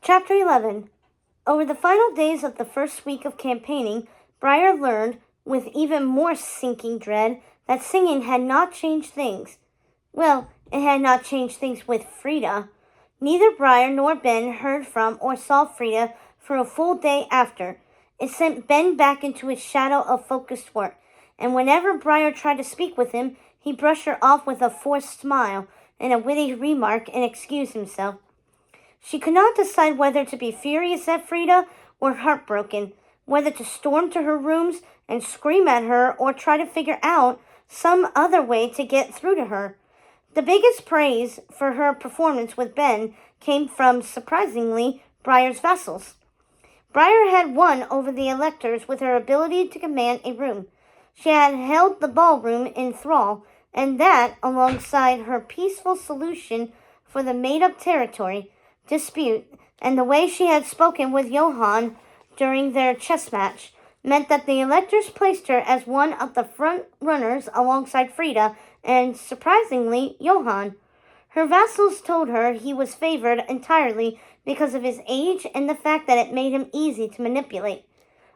Chapter 11. Over the final days of the first week of campaigning, Briar learned, with even more sinking dread, that singing had not changed things. Well, it had not changed things with Frida. Neither Briar nor Ben heard from or saw Frida for a full day after. It sent Ben back into his shadow of focused work, and whenever Briar tried to speak with him, he brushed her off with a forced smile and a witty remark and excused himself. She could not decide whether to be furious at Frida or heartbroken, whether to storm to her rooms and scream at her or try to figure out some other way to get through to her. The biggest praise for her performance with Ben came from, surprisingly, Briar's vassals. Briar had won over the electors with her ability to command a room. She had held the ballroom in thrall, and that, alongside her peaceful solution for the made-up territory dispute and the way she had spoken with Johann during their chess match, meant that the electors placed her as one of the front runners alongside Frida and, surprisingly, Johann. Her vassals told her he was favored entirely because of his age and the fact that it made him easy to manipulate.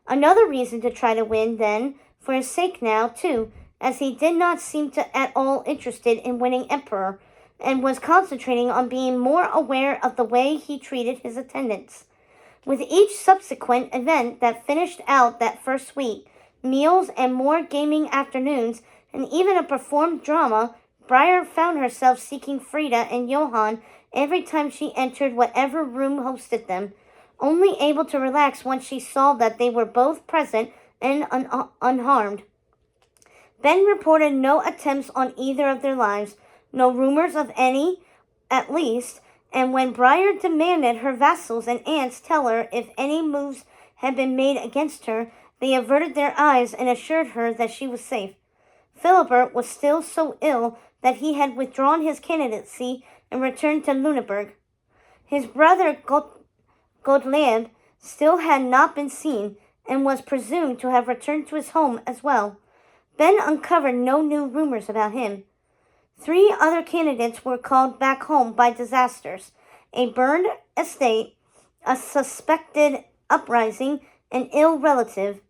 Another reason to try to win, then, for his sake now, too, as he did not seem to at all interested in winning emperor, and was concentrating on being more aware of the way he treated his attendants. With each subsequent event that finished out that first week, meals and more gaming afternoons, and even a performed drama, Briar found herself seeking Frida and Johann every time she entered whatever room hosted them, only able to relax once she saw that they were both present and unharmed. Ben reported no attempts on either of their lives, no rumors of any, at least, and when Briar demanded her vassals and aunts tell her if any moves had been made against her, they averted their eyes and assured her that she was safe. Philibert was still so ill that he had withdrawn his candidacy and returned to Lüneburg. His brother Gottlieb still had not been seen and was presumed to have returned to his home as well. Ben uncovered no new rumors about him. 3 other candidates were called back home by disasters: a burned estate, a suspected uprising, an ill relative.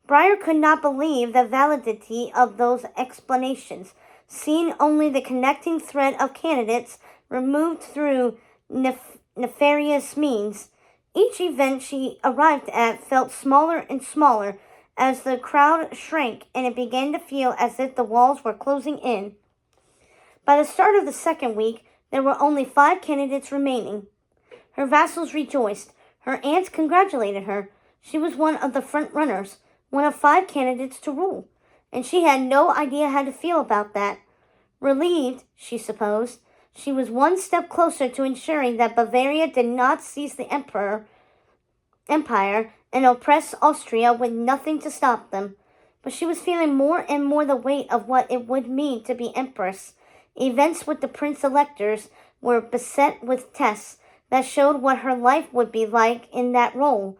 Briar could not believe the validity of those explanations, seeing only the connecting thread of candidates removed through nefarious means. Each event she arrived at felt smaller and smaller as the crowd shrank, and it began to feel as if the walls were closing in. By the start of the second week, there were only 5 candidates remaining. Her vassals rejoiced. Her aunts congratulated her. She was one of the front runners, one of 5 candidates to rule, and she had no idea how to feel about that. Relieved, she supposed, she was one step closer to ensuring that Bavaria did not seize the empire and oppress Austria with nothing to stop them. But she was feeling more and more the weight of what it would mean to be empress. Events with the prince-electors were beset with tests that showed what her life would be like in that role: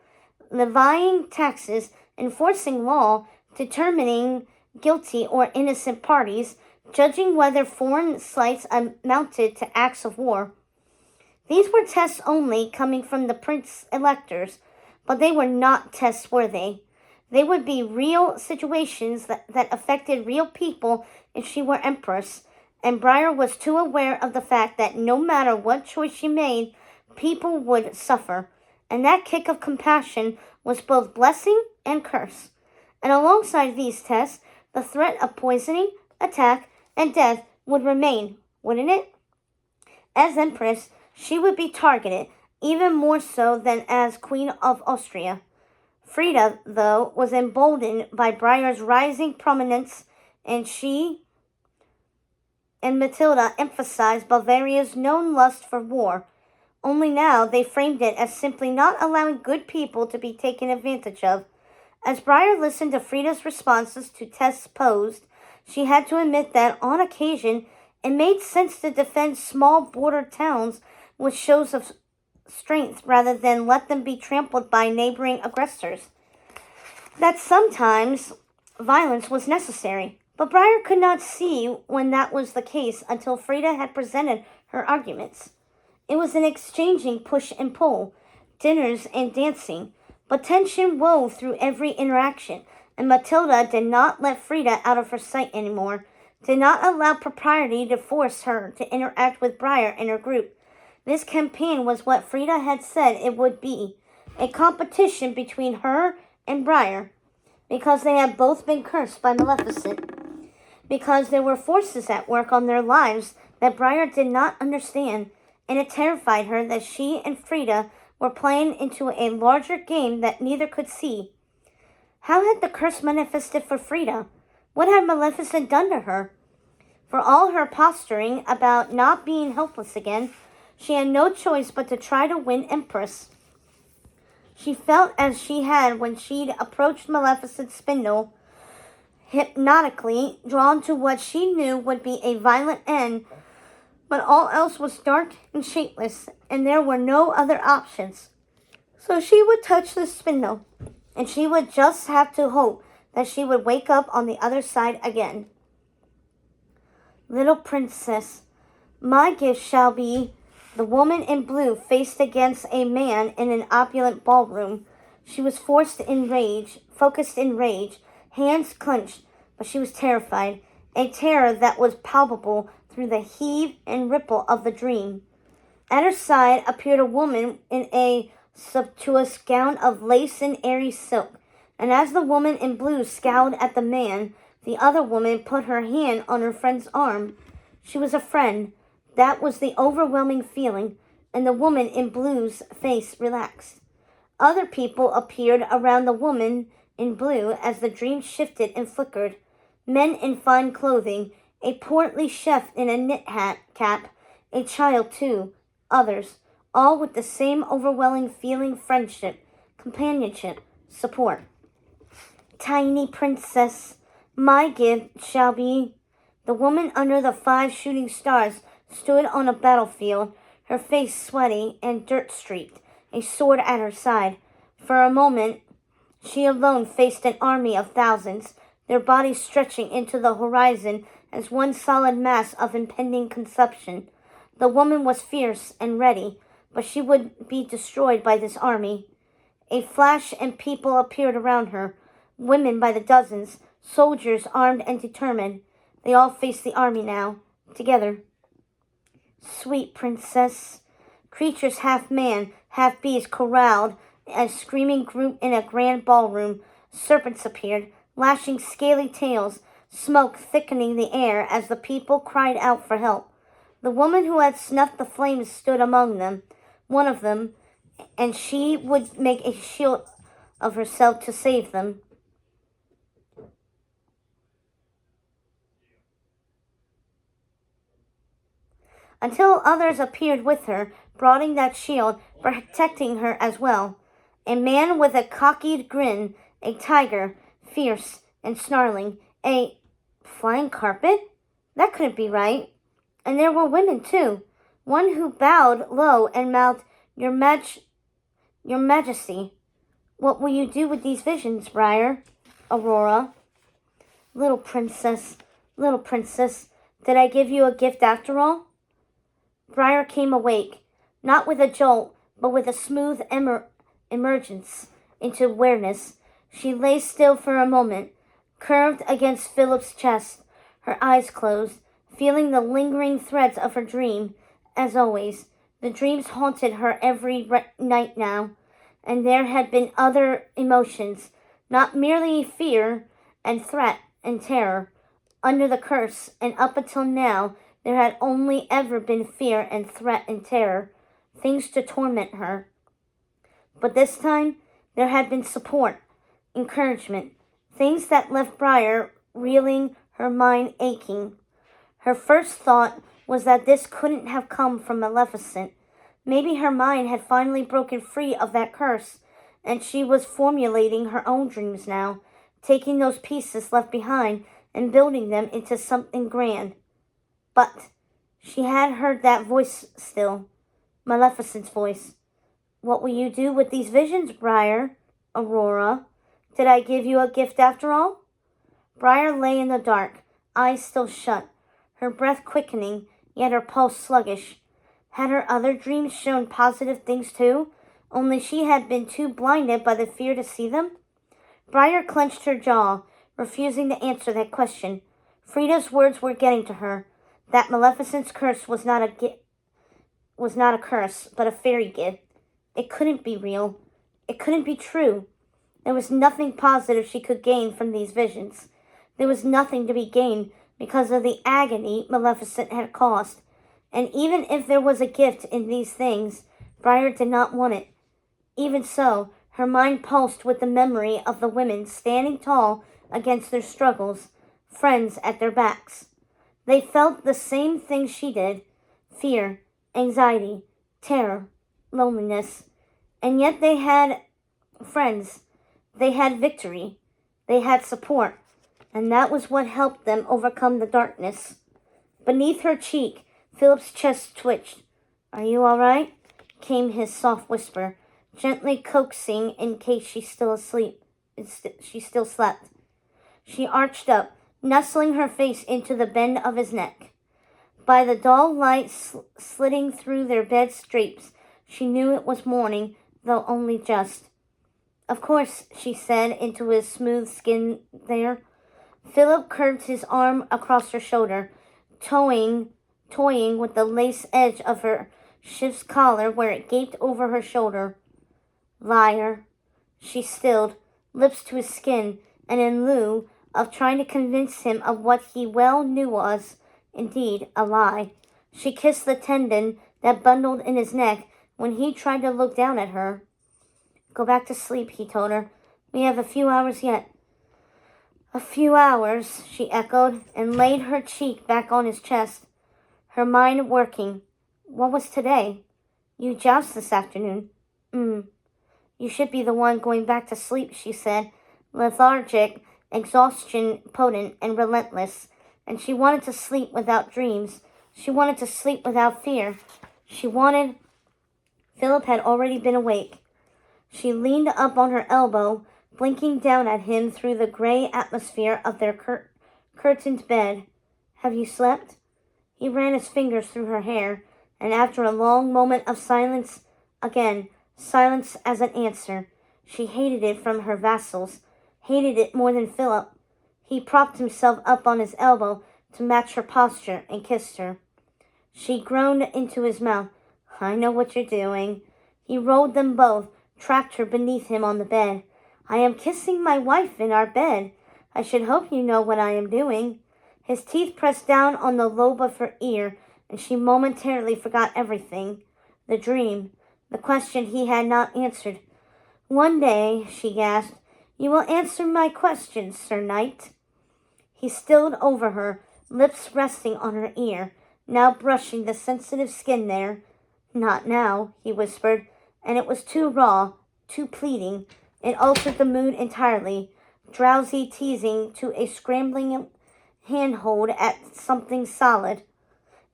levying taxes, enforcing law, determining guilty or innocent parties, judging whether foreign slights amounted to acts of war. These were tests only coming from the prince-electors, but they were not tests, were they? They would be real situations that affected real people if she were empress, and Briar was too aware of the fact that no matter what choice she made, people would suffer, and that kick of compassion was both blessing and curse. And alongside these tests, the threat of poisoning, attack, and death would remain, wouldn't it? As empress, she would be targeted, even more so than as Queen of Austria. Frida, though, was emboldened by Briar's rising prominence, and she and Matilda emphasized Bavaria's known lust for war. Only now they framed it as simply not allowing good people to be taken advantage of. As Briar listened to Frida's responses to tests posed, she had to admit that, on occasion, it made sense to defend small border towns with shows of strength rather than let them be trampled by neighboring aggressors. That sometimes violence was necessary, but Briar could not see when that was the case until Frida had presented her arguments. It was an exchanging push and pull. dinners, and dancing. But tension wove through every interaction, and Matilda did not let Frida out of her sight anymore, did not allow propriety to force her to interact with Briar and her group. This campaign was what Frida had said it would be, a competition between her and Briar, because they had both been cursed by Maleficent, because there were forces at work on their lives that Briar did not understand, and it terrified her that she and Frida were playing into a larger game that neither could see. How had the curse manifested for Frida? What had Maleficent done to her? For all her posturing about not being helpless again, she had no choice but to try to win Empress. She felt as she had when she'd approached Maleficent's spindle, hypnotically drawn to what she knew would be a violent end, but all else was dark and shapeless, and there were no other options. So she would touch the spindle, and she would just have to hope that she would wake up on the other side again. Little princess, my gift shall be. The woman in blue faced against a man in an opulent ballroom. She was focused in rage, hands clenched, but she was terrified, a terror that was palpable through the heave and ripple of the dream. At her side appeared a woman in a sumptuous gown of lace and airy silk, and as the woman in blue scowled at the man, the other woman put her hand on her friend's arm. She was a friend. That was the overwhelming feeling, and the woman in blue's face relaxed. Other people appeared around the woman in blue as the dream shifted and flickered. Men in fine clothing, a portly chef in a knit cap, a child too, others, all with the same overwhelming feeling: friendship, companionship, support. Tiny princess, my gift shall be. The woman under the 5 shooting stars stood on a battlefield, her face sweaty and dirt-streaked, a sword at her side. For a moment, she alone faced an army of thousands, their bodies stretching into the horizon as one solid mass of impending consumption. The woman was fierce and ready, but she would be destroyed by this army. A flash and people appeared around her, women by the dozens, soldiers armed and determined. They all faced the army now, together. Sweet princess. Creatures half man, half beast corralled a screaming group in a grand ballroom. Serpents appeared, lashing scaly tails, smoke thickening the air as the people cried out for help. The woman who had snuffed the flames stood among them, one of them, and she would make a shield of herself to save them. Until others appeared with her, broadening that shield, protecting her as well. A man with a cockeyed grin, a tiger, fierce and snarling, a flying carpet? That couldn't be right. And there were women, too. One who bowed low and mouthed, Your Majesty. What will you do with these visions, Briar? Aurora. Little princess, did I give you a gift after all? Briar came awake, not with a jolt, but with a smooth emergence into awareness. She lay still for a moment, curved against Philip's chest, her eyes closed, feeling the lingering threads of her dream. As always, the dreams haunted her every night now, and there had been other emotions, not merely fear and threat and terror. Under the curse, and up until now, there had only ever been fear and threat and terror, things to torment her. But this time, there had been support, encouragement, things that left Briar reeling, her mind aching. Her first thought was that this couldn't have come from Maleficent. Maybe her mind had finally broken free of that curse, and she was formulating her own dreams now, taking those pieces left behind and building them into something grand. But she had heard that voice still, Maleficent's voice. What will you do with these visions, Briar? Aurora. Did I give you a gift after all? Briar lay in the dark, eyes still shut, her breath quickening, yet her pulse sluggish. Had her other dreams shown positive things too? only she had been too blinded by the fear to see them? Briar clenched her jaw, refusing to answer that question. Frida's words were getting to her. That Maleficent's curse was not a curse, but a fairy gift. It couldn't be real. It couldn't be true. There was nothing positive she could gain from these visions. There was nothing to be gained because of the agony Maleficent had caused. And even if there was a gift in these things, Briar did not want it. Even so, her mind pulsed with the memory of the women standing tall against their struggles, friends at their backs. They felt the same things she did: fear, anxiety, terror, loneliness. And yet they had friends. They had victory. They had support. And that was what helped them overcome the darkness. Beneath her cheek, Philip's chest twitched. "Are you all right?" came his soft whisper, gently coaxing in case she still slept. She arched up, nestling her face into the bend of his neck. By the dull light slitting through their bed drapes, she knew it was morning, though only just. "Of course," she said into his smooth skin there. Philip curved his arm across her shoulder, toying with the lace edge of her shift's collar where it gaped over her shoulder. "Liar." She stilled, lips to his skin, and in lieu of trying to convince him of what he well knew was, indeed, a lie, she kissed the tendon that bundled in his neck when he tried to look down at her. "Go back to sleep," he told her. "We have a few hours yet." "A few hours," she echoed, and laid her cheek back on his chest, her mind working. What was today? "You joust this afternoon." "You should be the one going back to sleep," she said, lethargic, exhaustion potent and relentless. And she wanted to sleep without dreams. She wanted to sleep without fear. Philip had already been awake. She leaned up on her elbow, blinking down at him through the gray atmosphere of their curtained bed. "Have you slept?" He ran his fingers through her hair, and after a long moment of silence, again, silence as an answer. She hated it from her vassals, hated it more than Philip. He propped himself up on his elbow to match her posture and kissed her. She groaned into his mouth. "I know what you're doing." He rolled them both, trapped her beneath him on the bed. "I am kissing my wife in our bed. I should hope you know what I am doing." His teeth pressed down on the lobe of her ear, and she momentarily forgot everything. The dream, the question he had not answered. "One day," she gasped, "you will answer my questions, Sir Knight." He stilled over her, lips resting on her ear, now brushing the sensitive skin there. "Not now," he whispered, and it was too raw, too pleading. It altered the mood entirely, drowsy teasing to a scrambling handhold at something solid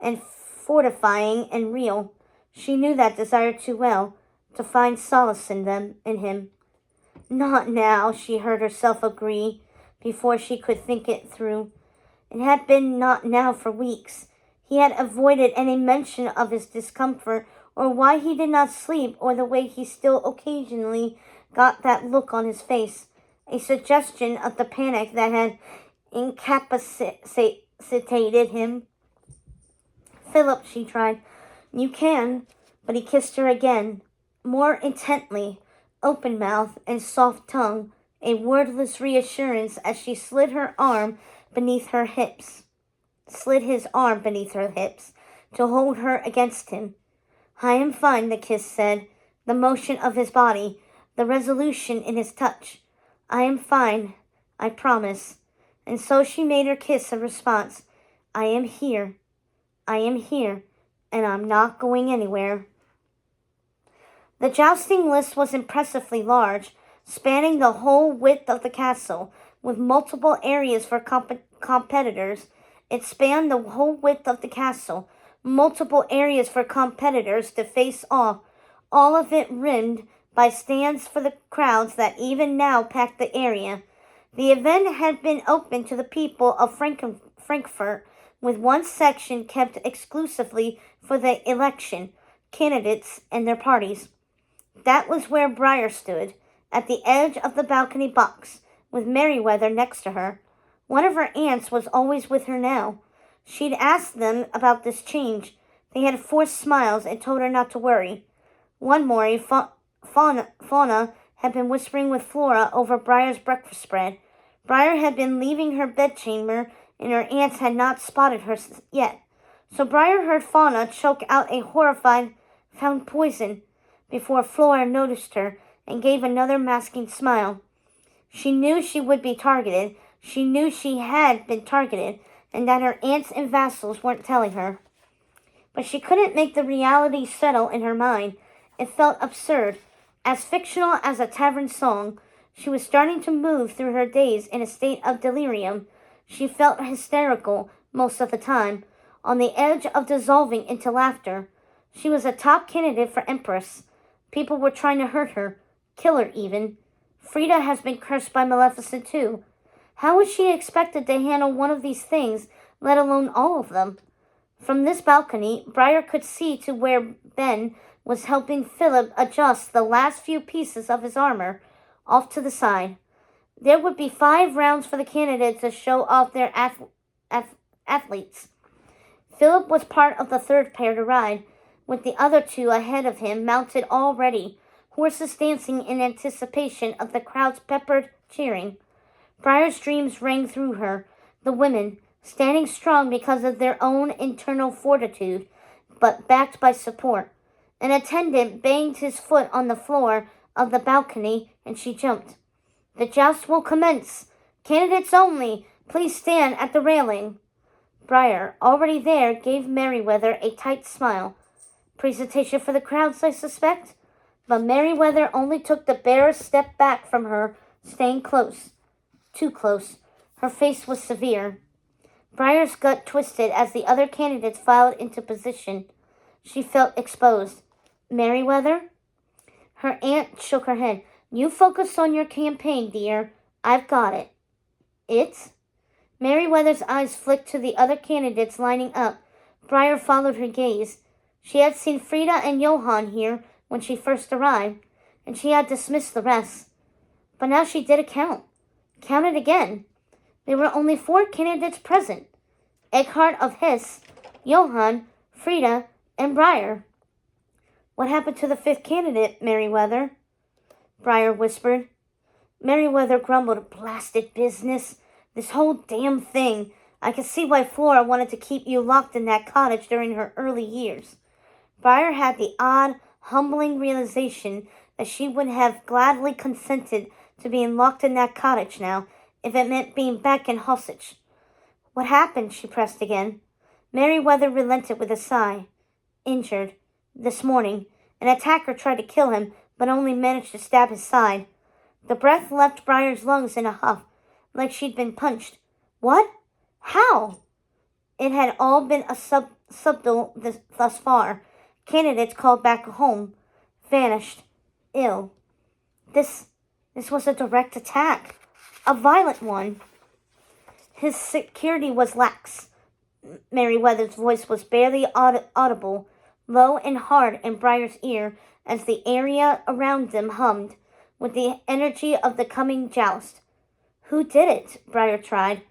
and fortifying and real. She knew that desire too well to find solace in him. "Not now," she heard herself agree before she could think it through. It had been not now for weeks. He had avoided any mention of his discomfort or why he did not sleep or the way he still occasionally got that look on his face, a suggestion of the panic that had incapacitated him. "Philip," she tried. "You can." But he kissed her again, more intently, open-mouthed and soft-tongued, a wordless reassurance as she slid his arm beneath her hips, to hold her against him. "I am fine," the kiss said, the motion of his body, the resolution in his touch. "I am fine, I promise." And so she made her kiss a response. I am here, and I'm not going anywhere." The jousting list was impressively large, spanning the whole width of the castle, with multiple areas for competitors. It spanned the whole width of the castle, multiple areas for competitors to face off, all of it rimmed by stands for the crowds that even now packed the area. The event had been open to the people of Frankfurt, with one section kept exclusively for the election, candidates, and their parties. That was where Briar stood, at the edge of the balcony box, with Merryweather next to her. One of her aunts was always with her now. She'd asked them about this change. They had forced smiles and told her not to worry. One morning, Fauna had been whispering with Flora over Briar's breakfast spread. Briar had been leaving her bedchamber, and her aunts had not spotted her yet. So Briar heard Fauna choke out a horrified "found poison" before Flora noticed her and gave another masking smile. She knew she would be targeted. She knew she had been targeted, and that her aunts and vassals weren't telling her. But she couldn't make the reality settle in her mind. It felt absurd, as fictional as a tavern song. She was starting to move through her days in a state of delirium. She felt hysterical most of the time, on the edge of dissolving into laughter. She was a top candidate for Empress. People were trying to hurt her, kill her even. Frida has been cursed by Maleficent too. How was she expected to handle one of these things, let alone all of them? From this balcony, Briar could see to where Ben was helping Philip adjust the last few pieces of his armor off to the side. There would be 5 rounds for the candidates to show off their athletes. Philip was part of the third pair to ride, with the other 2 ahead of him mounted already, horses dancing in anticipation of the crowd's peppered cheering. Briar's dreams rang through her, the women, standing strong because of their own internal fortitude, but backed by support. An attendant banged his foot on the floor of the balcony, and she jumped. "The joust will commence. Candidates only. Please stand at the railing." Briar, already there, gave Merryweather a tight smile. "Presentation for the crowds, I suspect?" But Merryweather only took the barest step back from her, staying close. Too close. Her face was severe. Briar's gut twisted as the other candidates filed into position. She felt exposed. "Merryweather?" Her aunt shook her head. "You focus on your campaign, dear. I've got it." "It?" Merryweather's eyes flicked to the other candidates lining up. Briar followed her gaze. She had seen Frida and Johann here when she first arrived, and she had dismissed the rest. But now she did a count. Counted again. There were only 4 candidates present. Eckhart of Hesse, Johann, Frida, and Briar. "What happened to the 5th candidate, Merryweather?" Briar whispered. Merryweather grumbled, "Blasted business. This whole damn thing. I can see why Flora wanted to keep you locked in that cottage during her early years." Briar had the odd, humbling realization that she would have gladly consented to being locked in that cottage now, if it meant being back in Hossage. "What happened?" she pressed again. Merryweather relented with a sigh. "Injured. This morning. An attacker tried to kill him, but only managed to stab his side." The breath left Briar's lungs in a huff, like she'd been punched. "What? How?" It had all been a subtle thus far. Candidates called back home, vanished, ill. This was a direct attack, a violent one. His security was lax. Merryweather's voice was barely audible, low and hard in Briar's ear as the area around them hummed with the energy of the coming joust. "Who did it?" Briar tried.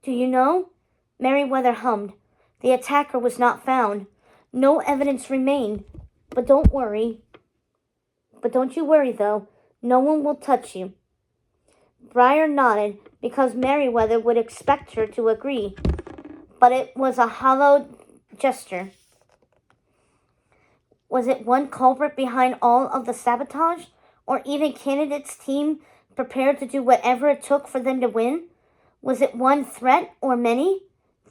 "Do you know?" Merryweather hummed. "The attacker was not found. No evidence remained. But don't you worry, though. No one will touch you." Briar nodded, because Merryweather would expect her to agree, but it was a hollow gesture. Was it one culprit behind all of the sabotage, or even candidates' team prepared to do whatever it took for them to win? Was it one threat or many?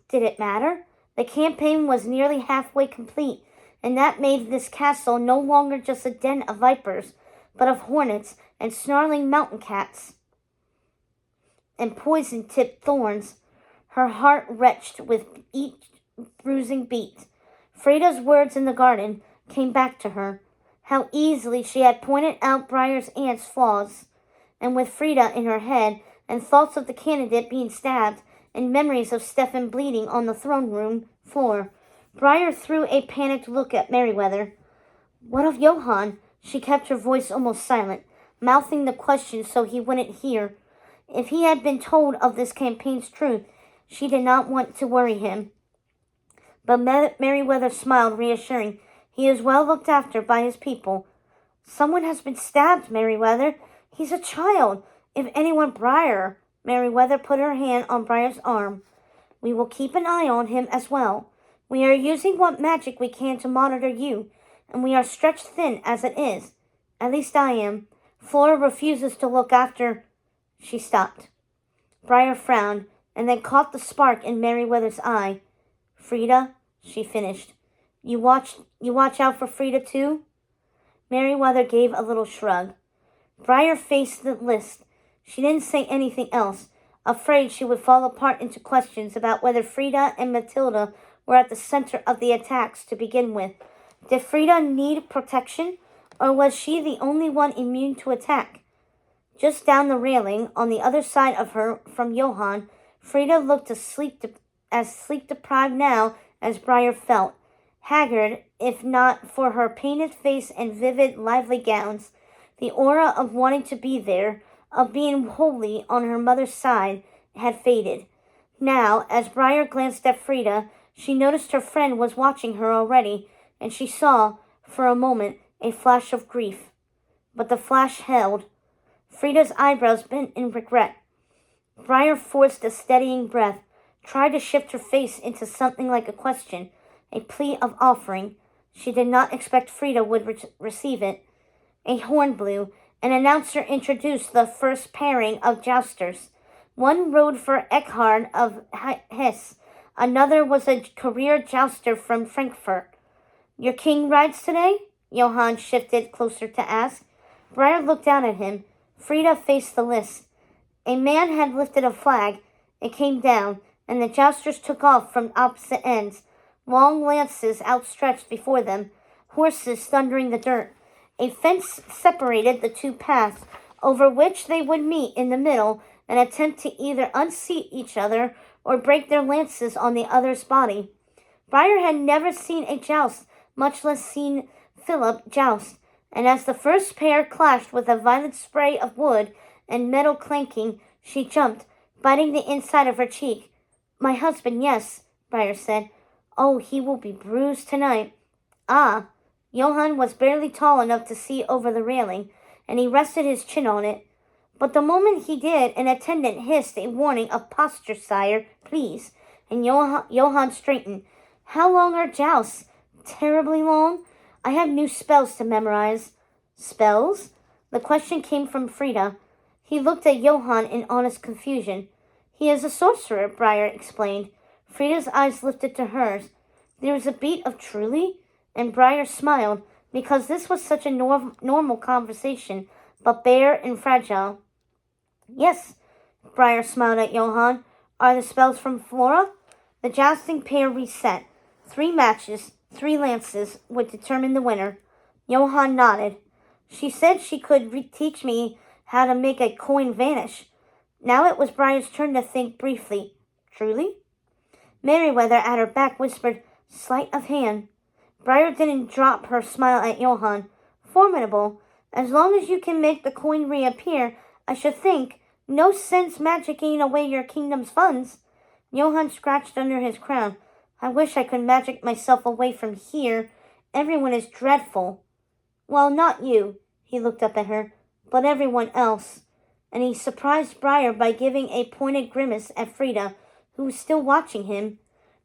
Did it matter? The campaign was nearly halfway complete, and that made this castle no longer just a den of vipers, but of hornets and snarling mountain cats and poison-tipped thorns. Her heart retched with each bruising beat. Frida's words in the garden came back to her. How easily she had pointed out Briar's aunt's flaws. And with Frida in her head, and thoughts of the candidate being stabbed, and memories of Stefan bleeding on the throne room floor, Briar threw a panicked look at Merryweather. "What of Johann? She kept her voice almost silent, mouthing the question so he wouldn't hear. If he had been told of this campaign's truth, she did not want to worry him. But Merryweather smiled, reassuring. He is well looked after by his people. Someone has been stabbed, Merryweather. He's a child. If anyone, Briar. Merryweather put her hand on Briar's arm. We will keep an eye on him as well. We are using what magic we can to monitor you, and we are stretched thin as it is. At least I am. Flora refuses to look after... She stopped. Briar frowned, and then caught the spark in Merryweather's eye. Frida, she finished. You watch out for Frida too? Merryweather gave a little shrug. Briar faced the list. She didn't say anything else, afraid she would fall apart into questions about whether Frida and Matilda were at the center of the attacks to begin with. Did Frida need protection, or was she the only one immune to attack? Just down the railing, on the other side of her from Johann, Frida looked as sleep-deprived now as Briar felt. Haggard, if not for her painted face and vivid, lively gowns. The aura of wanting to be there, of being wholly on her mother's side, had faded. Now, as Briar glanced at Frida, she noticed her friend was watching her already, and she saw, for a moment, a flash of grief. But the flash held. Frida's eyebrows bent in regret. Briar forced a steadying breath, tried to shift her face into something like a question, a plea of offering. She did not expect Frida would receive it. A horn blew. An announcer introduced the first pairing of jousters. One rode for Eckhard of Hesse. Another was a career jouster from Frankfurt. Your king rides today? Johann shifted closer to ask. Briar looked down at him. Frida faced the list. A man had lifted a flag. It came down, and the jousters took off from opposite ends, long lances outstretched before them, horses thundering the dirt. A fence separated the two paths, over which they would meet in the middle and attempt to either unseat each other or break their lances on the other's body. Briar had never seen a joust, much less seen Philip joust, and as the first pair clashed with a violent spray of wood and metal clanking, she jumped, biting the inside of her cheek. My husband, yes, Briar said. Oh, he will be bruised tonight. Ah, Johann was barely tall enough to see over the railing, and he rested his chin on it. But the moment he did, an attendant hissed a warning of posture, sire, please, and Johann straightened. How long are jousts? Terribly long? I have new spells to memorize. Spells? The question came from Frida. He looked at Johann in honest confusion. He is a sorcerer, Briar explained. Frida's eyes lifted to hers. There was a beat of truly, and Briar smiled, because this was such a normal conversation, but bare and fragile. Yes, Briar smiled at Johann. Are the spells from Flora? The jousting pair reset. 3 matches, 3 lances would determine the winner. Johann nodded. She said she could teach me how to make a coin vanish. Now it was Briar's turn to think briefly. Truly? Merryweather at her back whispered, sleight of hand. Briar didn't drop her smile at Johann. Formidable. As long as you can make the coin reappear, I should think. No sense magicking away your kingdom's funds. Johann scratched under his crown. I wish I could magic myself away from here. Everyone is dreadful. Well, not you, he looked up at her, but everyone else. And he surprised Briar by giving a pointed grimace at Frida, who was still watching him.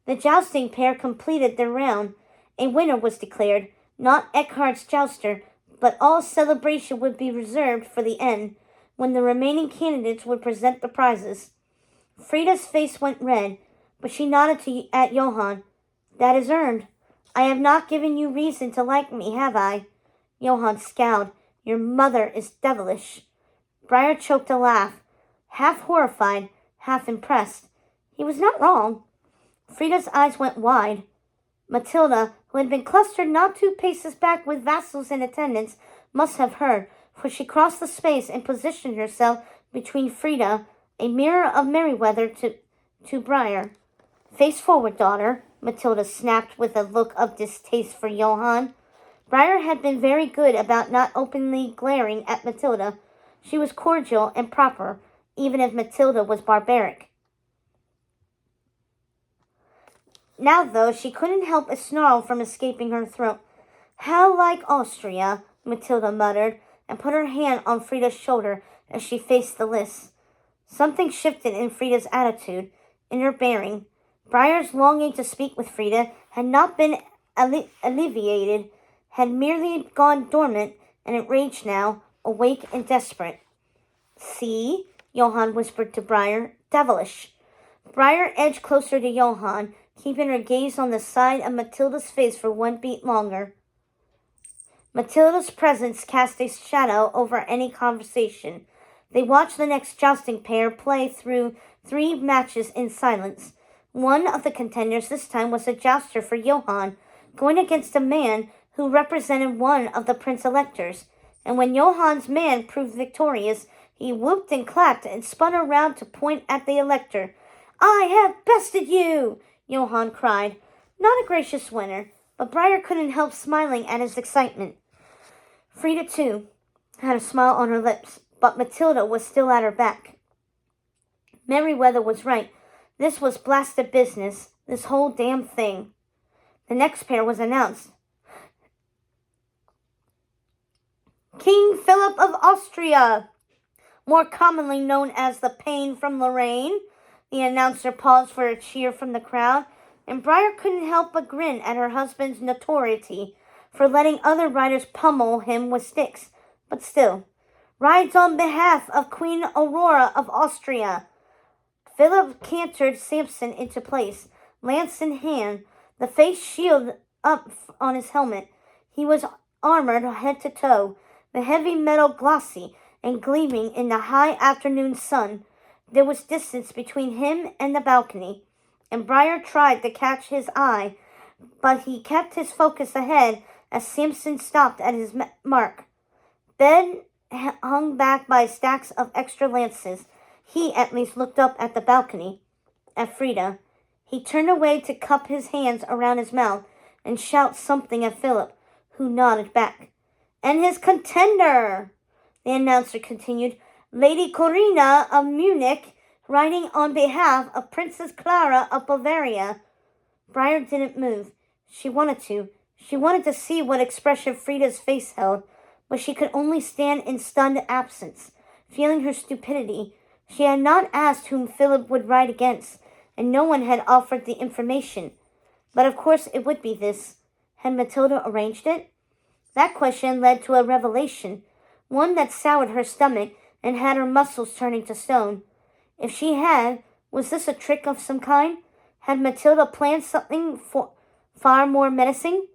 The jousting pair completed their round. A winner was declared, not Eckhard's jouster, but all celebration would be reserved for the end, when the remaining candidates would present the prizes. Frida's face went red, but she nodded at Johann. That is earned. I have not given you reason to like me, have I? Johann scowled. Your mother is devilish. Briar choked a laugh, half horrified, half impressed. He was not wrong. Frida's eyes went wide. Matilda, who had been clustered not 2 paces back with vassals and attendants, must have heard, for she crossed the space and positioned herself between Frida, a mirror of Merryweather, to Briar. Face forward, daughter, Matilda snapped with a look of distaste for Johann. Briar had been very good about not openly glaring at Matilda. She was cordial and proper, even if Matilda was barbaric. Now, though, she couldn't help a snarl from escaping her throat. "How like Austria," Matilda muttered, and put her hand on Frida's shoulder as she faced the list. Something shifted in Frida's attitude, in her bearing. Briar's longing to speak with Frida had not been alleviated, had merely gone dormant, and it raged now, awake and desperate. "See?" Johann whispered to Briar. "Devilish." Briar edged closer to Johann, keeping her gaze on the side of Matilda's face for one beat longer. Matilda's presence cast a shadow over any conversation. They watched the next jousting pair play through 3 matches in silence. One of the contenders this time was a jouster for Johann, going against a man who represented one of the Prince-Electors, and when Johann's man proved victorious, he whooped and clapped and spun around to point at the Elector. "I have bested you!" Johann cried. Not a gracious winner, but Briar couldn't help smiling at his excitement. Frida, too, had a smile on her lips, but Matilda was still at her back. Merryweather was right. This was blasted business, this whole damn thing. The next pair was announced. King Philip of Austria, more commonly known as the Pain from Lorraine. The announcer paused for a cheer from the crowd, and Briar couldn't help but grin at her husband's notoriety for letting other riders pummel him with sticks. But still, rides on behalf of Queen Aurora of Austria. Philip cantered Samson into place, lance in hand, the face shield up on his helmet. He was armored head to toe, the heavy metal glossy and gleaming in the high afternoon sun. There was distance between him and the balcony, and Briar tried to catch his eye, but he kept his focus ahead as Samson stopped at his mark. Bed hung back by stacks of extra lances. He at least looked up at the balcony, at Frida. He turned away to cup his hands around his mouth and shout something at Philip, who nodded back. "And his contender," the announcer continued, "Lady Corinna of Munich, riding on behalf of Princess Clara of Bavaria." Briar didn't move. She wanted to. She wanted to see what expression Frida's face held, but she could only stand in stunned absence, feeling her stupidity. She had not asked whom Philip would ride against, and no one had offered the information. But of course it would be this. Had Matilda arranged it? That question led to a revelation, one that soured her stomach and had her muscles turning to stone. If she had, was this a trick of some kind? Had Matilda planned something far more menacing?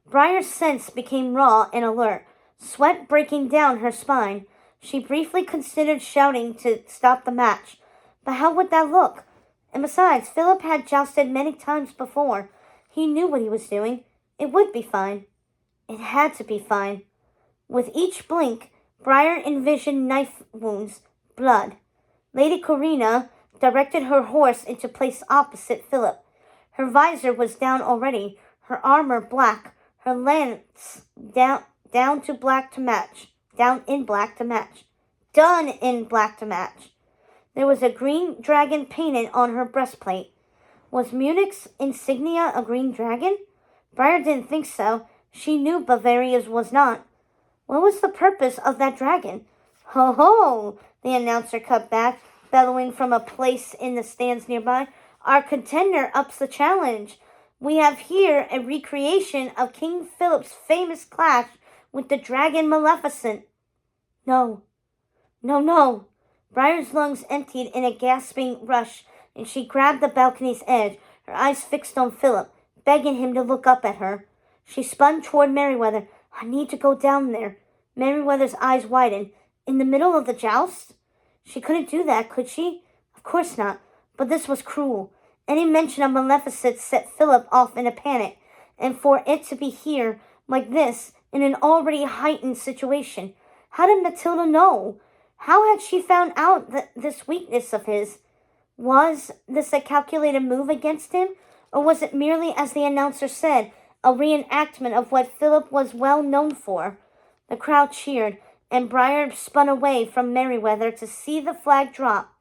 Briar's sense became raw and alert, sweat breaking down her spine. She briefly considered shouting to stop the match, but how would that look? And besides, Philip had jousted many times before. He knew what he was doing. It would be fine. It had to be fine. With each blink, Briar envisioned knife wounds, blood. Lady Corinna directed her horse into place opposite Philip. Her visor was down already, her armor black, her lance down in black to match. Done in black to match. There was a green dragon painted on her breastplate. Was Munich's insignia a green dragon? Briar didn't think so. She knew Bavaria's was not. What was the purpose of that dragon? "Ho ho!" the announcer cut back, bellowing from a place in the stands nearby. "Our contender ups the challenge. We have here a recreation of King Philip's famous clash with the dragon Maleficent." No. Briar's lungs emptied in a gasping rush, and she grabbed the balcony's edge, her eyes fixed on Philip, begging him to look up at her. She spun toward Merryweather. "I need to go down there." Merryweather's eyes widened. In the middle of the joust? She couldn't do that, could she? Of course not. But this was cruel. Any mention of Maleficent set Philip off in a panic, and for it to be here, like this, in an already heightened situation. How did Matilda know? How had she found out this weakness of his? Was this a calculated move against him, or was it merely, as the announcer said, a reenactment of what Philip was well known for. The crowd cheered, and Briar spun away from Merryweather to see the flag drop.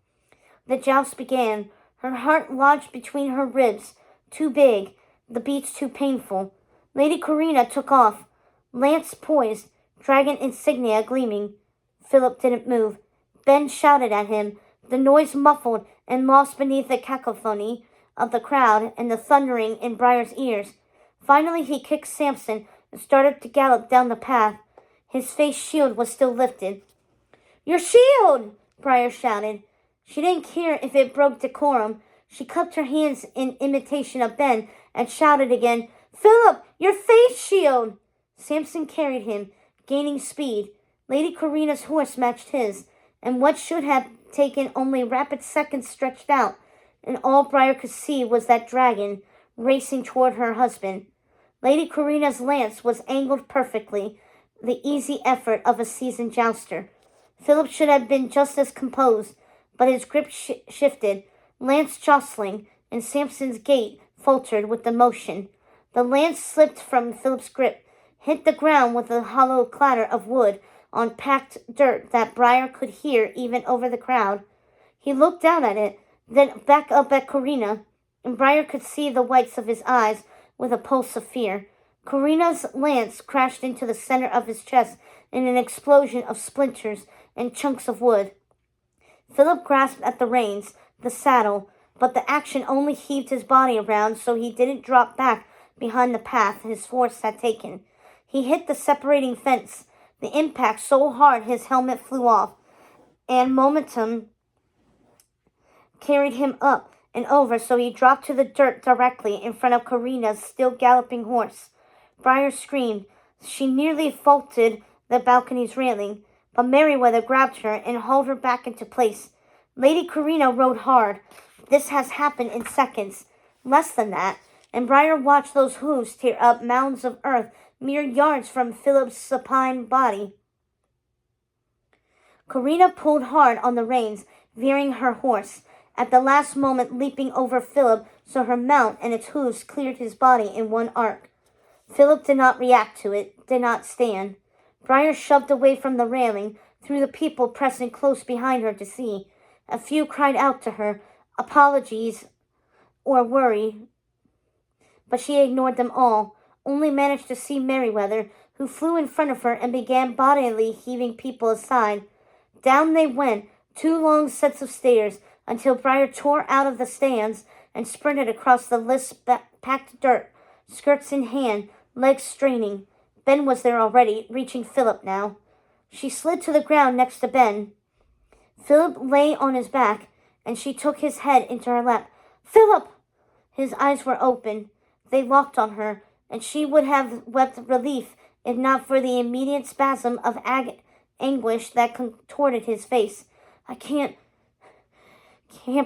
The joust began. Her heart lodged between her ribs, too big, the beats too painful. Lady Corina took off, lance poised, dragon insignia gleaming. Philip didn't move. Ben shouted at him, the noise muffled and lost beneath the cacophony of the crowd and the thundering in Briar's ears. Finally he kicked Samson and started to gallop down the path. His face shield was still lifted. "Your shield!" Briar shouted. She didn't care if it broke decorum. She cupped her hands in imitation of Ben and shouted again, "Philip, your face shield!" Samson carried him, gaining speed. Lady Corina's horse matched his, and what should have taken only rapid seconds stretched out, and all Briar could see was that dragon racing toward her husband. Lady Corina's lance was angled perfectly, the easy effort of a seasoned jouster. Philip should have been just as composed, but his grip shifted, lance jostling, and Samson's gait faltered with the motion. The lance slipped from Philip's grip, hit the ground with a hollow clatter of wood on packed dirt that Briar could hear even over the crowd. He looked down at it, then back up at Corina, and Briar could see the whites of his eyes with a pulse of fear. Corina's lance crashed into the center of his chest in an explosion of splinters and chunks of wood. Philip grasped at the reins, the saddle, but the action only heaved his body around so he didn't drop back behind the path his horse had taken. He hit the separating fence, the impact so hard his helmet flew off, and momentum carried him up and over so he dropped to the dirt directly in front of Corina's still galloping horse. Briar screamed. She nearly vaulted the balcony's railing, but Merryweather grabbed her and hauled her back into place. Lady Corina rode hard. This has happened in seconds, less than that, and Briar watched those hooves tear up mounds of earth mere yards from Philip's supine body. Corina pulled hard on the reins, veering her horse, at the last moment leaping over Philip so her mount and its hooves cleared his body in one arc. Philip did not react to it, did not stand. Briar shoved away from the railing, through the people pressing close behind her to see. A few cried out to her, apologies or worry, but she ignored them all, only managed to see Merryweather, who flew in front of her and began bodily heaving people aside. Down they went, 2 long sets of stairs, until Briar tore out of the stands and sprinted across the packed dirt, skirts in hand, legs straining. Ben was there already, reaching Philip now. She slid to the ground next to Ben. Philip lay on his back, and she took his head into her lap. "Philip!" His eyes were open. They locked on her, and she would have wept relief if not for the immediate spasm of anguish that contorted his face. "I can't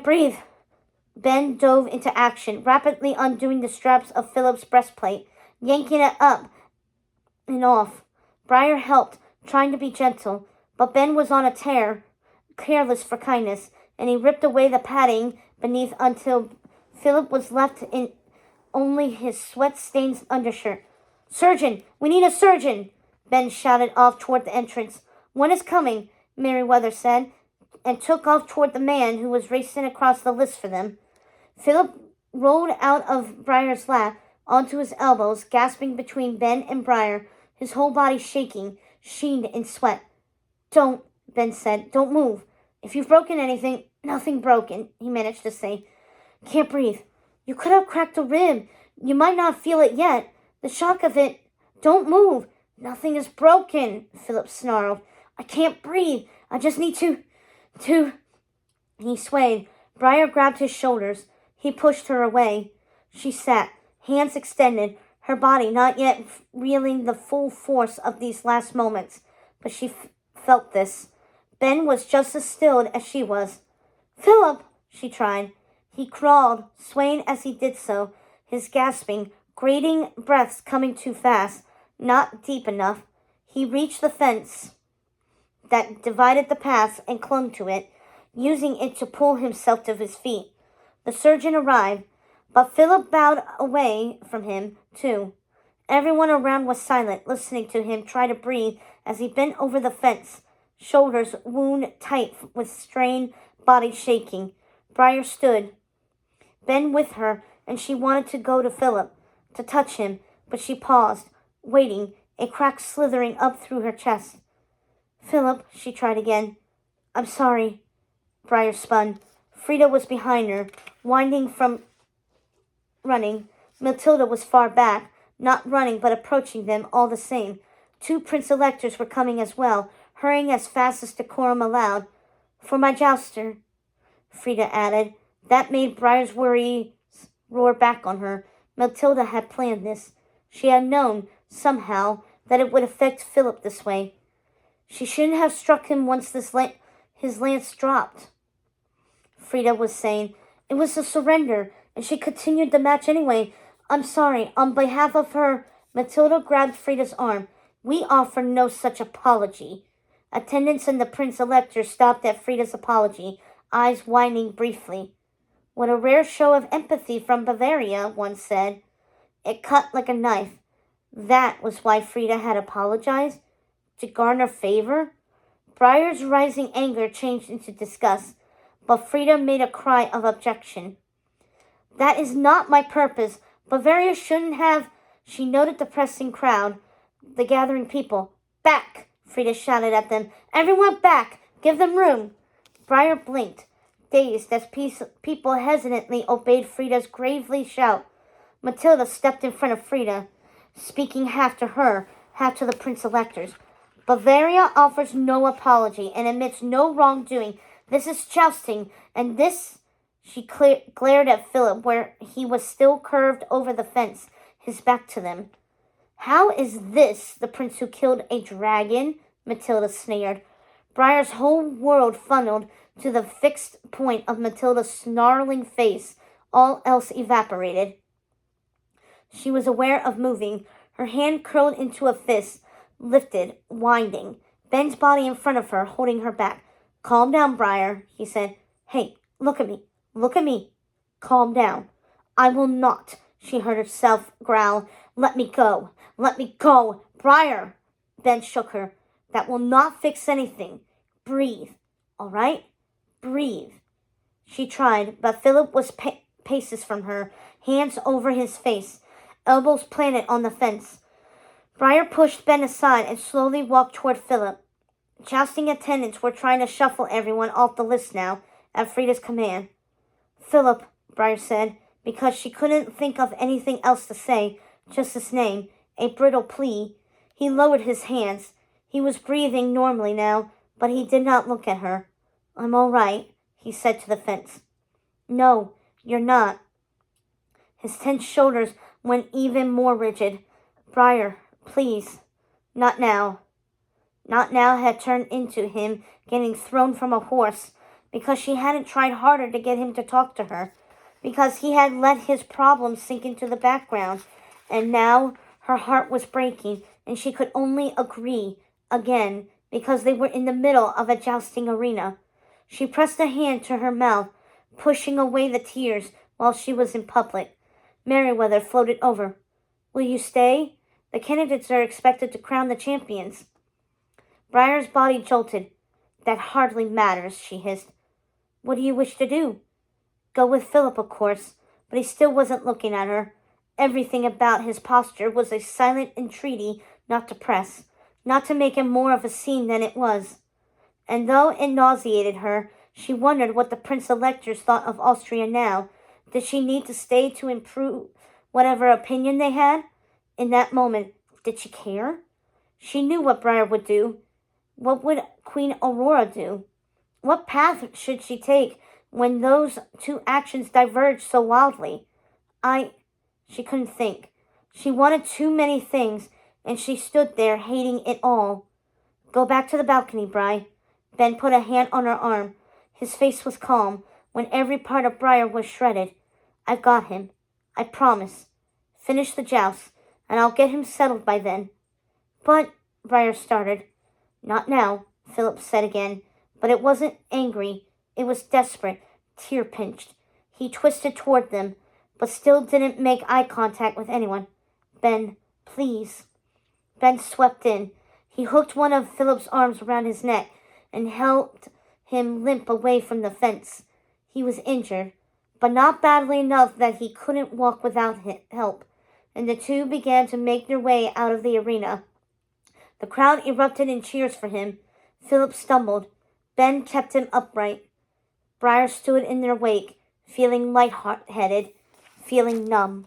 breathe." Ben dove into action, rapidly undoing the straps of Philip's breastplate, yanking it up and off. Briar helped, trying to be gentle, but Ben was on a tear, careless for kindness, and he ripped away the padding beneath until Philip was left in only his sweat-stained undershirt. "Surgeon! We need a surgeon!" Ben shouted off toward the entrance. "One is coming," Merryweather said, and took off toward the man who was racing across the list for them. Philip rolled out of Briar's lap onto his elbows, gasping between Ben and Briar, his whole body shaking, sheened in sweat. "Don't," Ben said. "Don't move. If you've broken anything—" "Nothing broken," he managed to say. "Can't breathe. You could have cracked a rib. You might not feel it yet. The shock of it—" "Don't move. Nothing is broken," Philip snarled. "I can't breathe. I just need to... He swayed. Briar grabbed his shoulders. He pushed her away. She sat, hands extended, her body not yet reeling the full force of these last moments. But she felt this. Ben was just as stilled as she was. "Philip!" she tried. He crawled, swaying as he did so, his gasping, grating breaths coming too fast, not deep enough. He reached the fence that divided the paths and clung to it, using it to pull himself to his feet. The surgeon arrived, but Philip bowed away from him, too. Everyone around was silent, listening to him try to breathe as he bent over the fence, shoulders wound tight with strain, body shaking. Briar stood, Ben with her, and she wanted to go to Philip, to touch him, but she paused, waiting, a crack slithering up through her chest. Philip, she tried again. I'm sorry. Briar spun. Frida was behind her, winding from running. Matilda was far back, not running but approaching them all the same. 2 prince-electors were coming as well, hurrying as fast as decorum allowed. For my jouster, Frida added. That made Briar's worries roar back on her. Matilda had planned this. She had known, somehow, that it would affect Philip this way. She shouldn't have struck him once his lance dropped, Frida was saying. It was a surrender, and she continued the match anyway. I'm sorry. On behalf of her, Matilda grabbed Frida's arm. We offer no such apology. Attendants and the Prince-Elector stopped at Frida's apology, eyes widening briefly. What a rare show of empathy from Bavaria, one said. It cut like a knife. That was why Frida had apologized? To garner favor? Briar's rising anger changed into disgust, but Frida made a cry of objection. That is not my purpose. Bavaria shouldn't have... She noted the pressing crowd, the gathering people. Back! Frida shouted at them. Everyone back! Give them room! Briar blinked, dazed as people hesitantly obeyed Frida's gravely shout. Matilda stepped in front of Frida, speaking half to her, half to the Prince-Electors. Bavaria offers no apology and admits no wrongdoing. This is jousting, and this... She glared at Philip, where he was still curved over the fence, his back to them. How is this the prince who killed a dragon? Matilda sneered. Briar's whole world funneled to the fixed point of Matilda's snarling face. All else evaporated. She was aware of moving, her hand curled into a fist, lifted, winding. Ben's body in front of her, holding her back. Calm down, Briar, he said. Hey, look at me. Look at me. Calm down. I will not, she heard herself growl. Let me go. Let me go. Briar. Ben shook her. That will not fix anything. Breathe. All right? Breathe. She tried, but Philip was paces from her, hands over his face, elbows planted on the fence. Briar pushed Ben aside and slowly walked toward Philip. Jousting attendants were trying to shuffle everyone off the list now, at Frida's command. Philip, Briar said, because she couldn't think of anything else to say, just his name, a brittle plea. He lowered his hands. He was breathing normally now, but he did not look at her. I'm all right, he said to the fence. No, you're not. His tense shoulders went even more rigid. Briar, please. Not now. Not now had turned into him getting thrown from a horse, because she hadn't tried harder to get him to talk to her, because he had let his problems sink into the background, and now her heart was breaking, and she could only agree again, because they were in the middle of a jousting arena. She pressed a hand to her mouth, pushing away the tears while she was in public. Merriweather floated over. Will you stay? The candidates are expected to crown the champions. Briar's body jolted. That hardly matters, she hissed. What do you wish to do? Go with Philip, of course, but he still wasn't looking at her. Everything about his posture was a silent entreaty not to press, not to make him more of a scene than it was. And though it nauseated her, she wondered what the Prince-Electors thought of Austria now. Did she need to stay to improve whatever opinion they had? In that moment, did she care? She knew what Briar would do. What would Queen Aurora do? What path should she take when those 2 actions diverged so wildly? She couldn't think. She wanted too many things, and she stood there hating it all. Go back to the balcony, Bri. Ben put a hand on her arm. His face was calm, when every part of Briar was shredded. I've got him. I promise. Finish the joust, and I'll get him settled by then. But, Briar started. Not now, Philip said again, but it wasn't angry. It was desperate, tear-pinched. He twisted toward them, but still didn't make eye contact with anyone. Ben, Please. Ben swept in. He hooked one of Philip's arms around his neck and helped him limp away from the fence. He was injured, but not badly enough that he couldn't walk without help, and the two began to make their way out of the arena. The crowd erupted in cheers for him. Philip stumbled. Ben kept him upright. Briar stood in their wake, feeling light-headed, feeling numb.